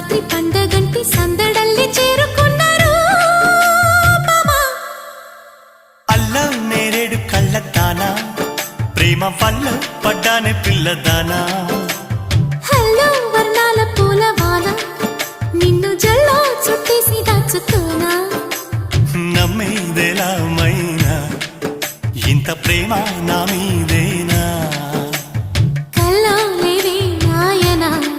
రాత్రి పండగంటి సందడల్లి చేరుకున్నారు మామా. అల్లం నేరేడు కళ్ళతానా ప్రేమ వల్ల పడ్డానే పిల్లదానా. హల్లో వర్ణాల పూలవాన నిన్ను జల్లో చుట్టేసి దాచుకోనా. నమ్మేదెలా మైనా ఇంత ప్రేమ నా మీద